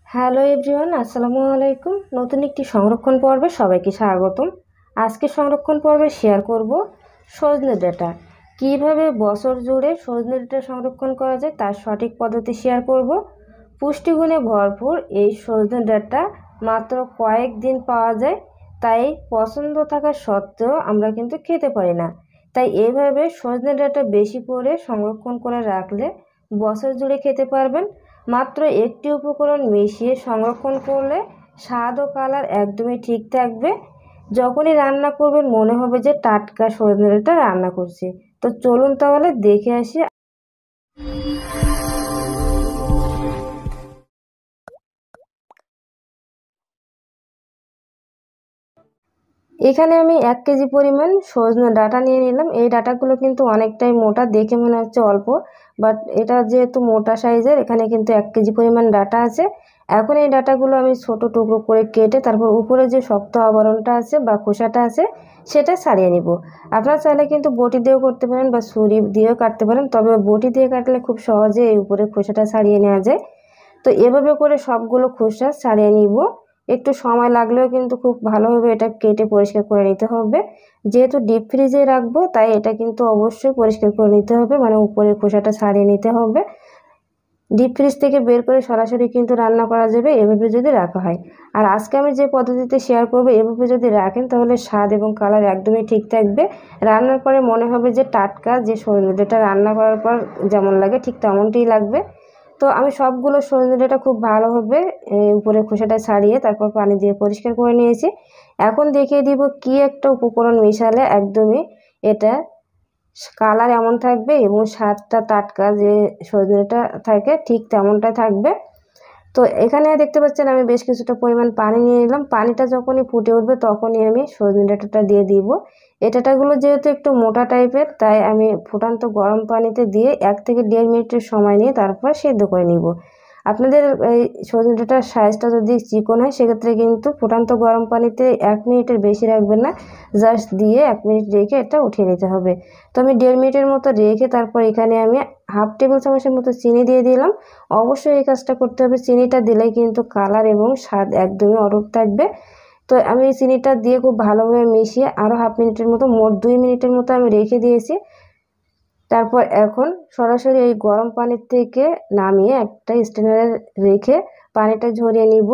Hello everyone, আসসালামু আলাইকুম। নতুন একটি সংরক্ষণ পর্বে সবাইকে স্বাগতম। আজকে সংরক্ষণ পর্বে শেয়ার করব সজনে ডাঁটা। কীভাবে বছর জুড়ে সজনে ডাঁটা সংরক্ষণ করা যায় তার সঠিক পদ্ধতি শেয়ার করব। পুষ্টিগুণে ভরপুর এই সজনে ডাঁটা মাত্র কয়েকদিন পাওয়া যায়, তাই পছন্দ থাকা সত্ত্বেও আমরা কিন্তু খেতে পারি না। তাই এইভাবে সজনে ডাঁটা বেশি করে সংরক্ষণ করে রাখলে বছর জুড়ে খেতে পারবেন। মাত্র একটি উপকরণ মিশিয়ে সংরক্ষণ করলে স্বাদ ও কালার একদমই ঠিক থাকবে। যখনই রান্না করবেন মনে হবে যে টাটকা সজনে ডাঁটা রান্না করছি। তো চলুন তাহলে দেখে আসি। এখানে আমি 1 কেজি পরিমাণ সজনে ডাঁটা নিয়ে নিলাম। এই ডাঁটাগুলো কিন্তু অনেকটাই মোটা, দেখে মনে হচ্ছে অল্প, বাট এটা যেহেতু মোটা সাইজের, এখানে কিন্তু 1 কেজি পরিমাণ ডাঁটা আছে। এখন এই ডাঁটাগুলো আমি ছোট টুকরো করে কেটে তারপর উপরে যে শক্ত আবরণটা আছে বা খোসাটা আছে সেটা ছাড়িয়ে নিব। আপনারা চাইলে কিন্তু বটি দিয়েও করতে পারেন বা ছুরি দিয়েও কাটতে পারেন, তবে বটি দিয়ে কাটলে খুব সহজে এই উপরে খোসাটা ছাড়িয়ে নেওয়া যায়। তো এভাবে করে সবগুলো খোসা ছাড়িয়ে নিব। একটু সময় লাগলেও কিন্তু খুব ভালোভাবে এটা কেটে পরিষ্কার করে নিতে হবে। যেহেতু ডিপ ফ্রিজে রাখবো তাই এটা কিন্তু অবশ্যই পরিষ্কার করে নিতে হবে, মানে উপরের খোসাটা ছাড়িয়ে নিতে হবে। ডিপ ফ্রিজ থেকে বের করে সরাসরি কিন্তু রান্না করা যাবে এভাবে যদি রাখা হয়। আর আজকে আমি যে পদ্ধতিতে শেয়ার করবো এভাবে যদি রাখেন তাহলে স্বাদ এবং কালার একদমই ঠিক থাকবে। রান্নার পরে মনে হবে যে টাটকা যে সজনে ডাঁটা রান্না করার পর যেমন লাগে ঠিক তেমনটিই লাগবে। তো আমি সবগুলো সজনে ডাঁটা খুব ভালোভাবে উপরের খোসাটা ছাড়িয়ে তারপর পানি দিয়ে পরিষ্কার করে নিয়েছি। এখন দেখিয়ে দিব কি একটা উপকরণ মেশালে একদমই এটা কালার এমন থাকবে এবং স্বাদটা টাটকা যে সজনেটা থাকে ঠিক তেমনটাই থাকবে। তো এখানে দেখতে পাচ্ছেন আমি বেশ কিছুটা পরিমাণ পানি নিয়ে নিলাম। পানিটা যখনই ফুটে উঠবে তখনই আমি সজনে ডাঁটাটা দিয়ে দিব। এই ডাঁটাগুলো যেহেতু একটু মোটা টাইপের তাই আমি ফুটান্ত গরম পানিতে দিয়ে 1 থেকে 1.5 মিনিটের সময় নিয়ে তারপর সেদ্ধ করে নিব। আপনাদের এই সজনে ডাঁটার সাইজটা যদি চিকন হয় সেক্ষেত্রে কিন্তু ফুটান্ত গরম পানিতে 1 মিনিটের বেশি রাখবেন না, জাস্ট দিয়ে 1 মিনিট রেখে এটা উঠিয়ে নিতে হবে। তো আমি 1.5 মিনিটের মতো রেখে তারপর এখানে আমি হাফ টেবিল চামচের মতো চিনি দিয়ে দিলাম। অবশ্যই এই কাজটা করতে হবে, চিনিটা দিলে কিন্তু কালার এবং স্বাদ একদমই অটুট থাকবে। তো আমি চিনিটা দিয়ে খুব ভালোভাবে মিশিয়ে আরও হাফ মিনিটের মতো, মোট 2 মিনিটের মতো আমি রেখে দিয়েছি। তারপর এখন সরাসরি এই গরম পানির থেকে নামিয়ে একটা স্ট্রেনারে রেখে পানিটা ঝরিয়ে নিব।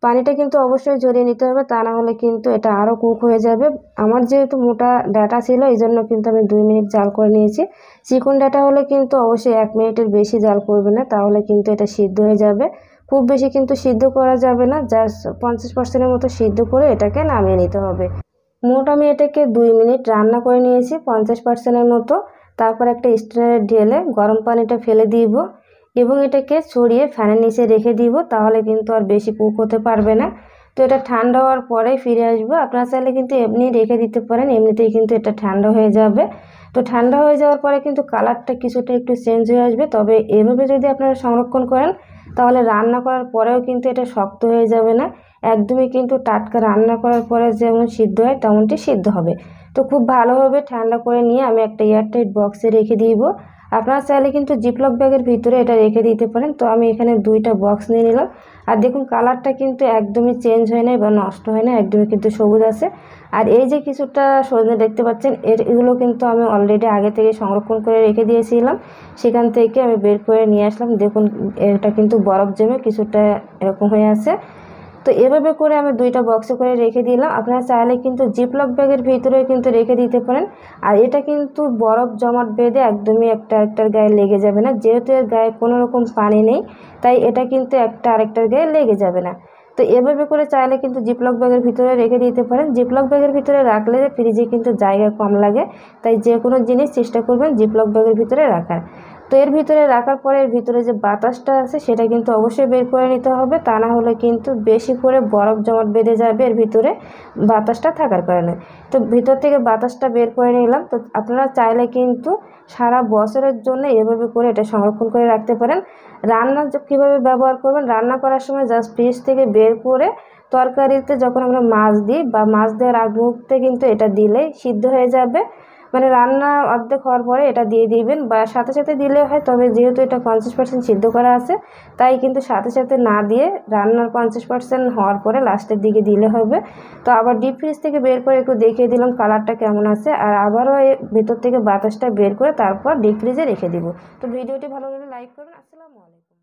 পানিটা কিন্তু অবশ্যই ঝরিয়ে নিতে হবে, তা না হলে কিন্তু এটা আরও কুক হয়ে যাবে। আমার যেহেতু মোটা ডাঁটা ছিল এই জন্য কিন্তু আমি 2 মিনিট জাল করে নিয়েছি। চিকন ডাঁটা হলে কিন্তু অবশ্যই 1 মিনিটের বেশি জাল করবে না, তাহলে কিন্তু এটা সিদ্ধ হয়ে যাবে। খুব বেশি কিন্তু সিদ্ধ করা যাবে না, জাস্ট 50%-এর মতো সিদ্ধ করে এটাকে নামিয়ে নিতে হবে। মোট আমি এটাকে 2 মিনিট রান্না করে নিয়েছি 50%-এর মতো। তারপর একটা স্ট্রেনারে ঢেলে গরম পানিটা ফেলে দিব এবং এটাকে ছড়িয়ে ফ্যানের নিচে রেখে দিব, তাহলে কিন্তু আর বেশি কুক হতে পারবে না। তো এটা ঠান্ডা হওয়ার পরে ফিরে আসবো। আপনারা চাইলে কিন্তু এমনি রেখে দিতে পারেন, এমনিতেই কিন্তু এটা ঠান্ডা হয়ে যাবে। তো ঠান্ডা হয়ে যাওয়ার পরে কিন্তু কালারটা কিছুটা একটু চেঞ্জ হয়ে আসবে, তবে এভাবে যদি আপনারা সংরক্ষণ করেন তাহলে রান্না করার পরেও কিন্তু এটা শক্ত হয়ে যাবে না। একদমই কিন্তু টাটকা রান্না করার পরে যেমন সিদ্ধ হয় তেমনটি সিদ্ধ হবে। তো খুব ভালোভাবে ঠান্ডা করে নিয়ে আমি একটা এয়ারটাইট বক্সে রেখে দিব। আপনারা চাইলে কিন্তু জিপলক ব্যাগের ভিতরে এটা রেখে দিতে পারেন। তো আমি এখানে 2টা বক্স নিয়ে নিলাম। আর দেখুন কালারটা কিন্তু একদমই চেঞ্জ হয় না বা নষ্ট হয় না, একদমই কিন্তু সবুজ আছে। আর এই যে কিছুটা সজনে দেখতে পাচ্ছেন এগুলো কিন্তু আমি অলরেডি আগে থেকে সংরক্ষণ করে রেখে দিয়েছিলাম, সেখান থেকে আমি বের করে নিয়ে আসলাম। দেখুন এটা কিন্তু বরফ জমে কিছুটা এরকম হয়ে আছে। তো এভাবে করে আমি 2টা বক্সে করে রেখে দিলাম। আপনারা চাইলে কিন্তু জিপলক ব্যাগের ভিতরেও কিন্তু রেখে দিতে পারেন। আর এটা কিন্তু বরফ জমাট বেঁধে একদমই একটা আরেকটার গায়ে লেগে যাবে না, যেহেতু এর গায়ে কোনো রকম পানি নেই তাই এটা কিন্তু একটা আরেকটার গায়ে লেগে যাবে না। তো এভাবে করে চাইলে কিন্তু জিপলক ব্যাগের ভিতরে রেখে দিতে পারেন। জিপলক ব্যাগের ভিতরে রাখলে ফ্রিজে কিন্তু জায়গা কম লাগে, তাই যে কোনো জিনিস চেষ্টা করবেন জিপলক ব্যাগের ভিতরে রাখার। তো এর ভিতরে রাখার পরে এর ভিতরে যে বাতাসটা আছে সেটা কিন্তু অবশ্যই বের করে নিতে হবে, তা না হলে কিন্তু বেশি করে বরফ জমাট বেঁধে যাবে এর ভিতরে বাতাসটা থাকার কারণে। তো ভিতর থেকে বাতাসটা বের করে নিলাম। তো আপনারা চাইলে কিন্তু সারা বছরের জন্য এভাবে করে এটা সংরক্ষণ করে রাখতে পারেন। রান্না কীভাবে ব্যবহার করবেন, রান্না করার সময় জাস্ট ফ্রিজ থেকে বের করে তরকারিতে যখন আমরা মাছ দিই বা মাছ দেওয়ার আগ মুহূর্তে কিন্তু এটা দিলেই সিদ্ধ হয়ে যাবে। মানে রান্না অর্ধেক হওয়ার পরে এটা দিয়ে দিবেন, বা সাথে সাথে দিলে হয়, তবে যেহেতু এটা 50% সিদ্ধ করা আছে তাই কিন্তু সাথে সাথে না দিয়ে রান্নার 50% হওয়ার পরে লাস্টের দিকে দিলে হবে। তো আবার ডিপ ফ্রিজ থেকে বের করে একটু দেখিয়ে দিলাম কালারটা কেমন আছে, আর আবারও ভেতর থেকে বাতাসটা বের করে তারপর ডিপ ফ্রিজে রেখে দিব। তো ভিডিওটি ভালো লাগলে লাইক করুন। আসসালামু আলাইকুম।